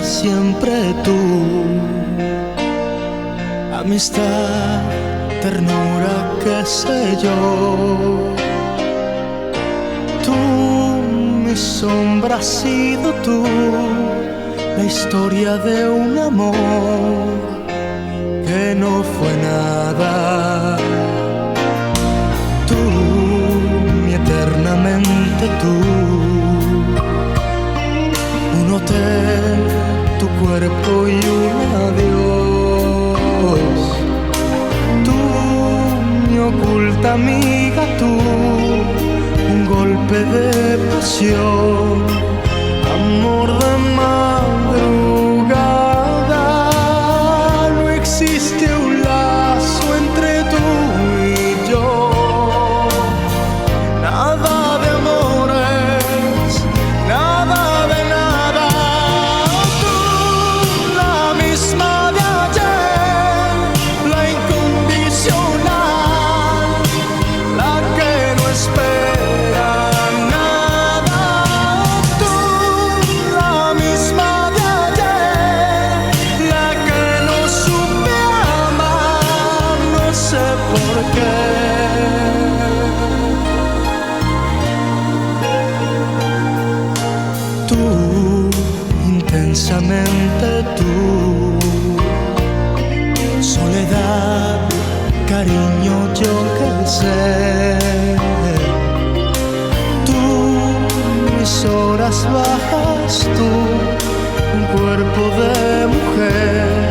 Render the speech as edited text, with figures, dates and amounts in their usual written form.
siempre tú. Amistad, ternura, qué sé yo. Tú, mi sombra, has sido tú, la historia de un amor que no fue nada. Tú, mi eternamente tú, un hotel, tu cuerpo y un adiós. Tú, mi oculta amiga, tú, un golpe de pasión, amor de madrugada. No existe un lazo entre tú y yo, nada de amores, nada de nada. Tú, la misma de ayer, la incondicional, la que no espera nada. Tú, la misma de ayer, la que no supe amar, no sé por qué. Tú, intensamente tú, soledad, cariño, yo qué sé. Tú, mis horas bajas, tú, un cuerpo de mujer.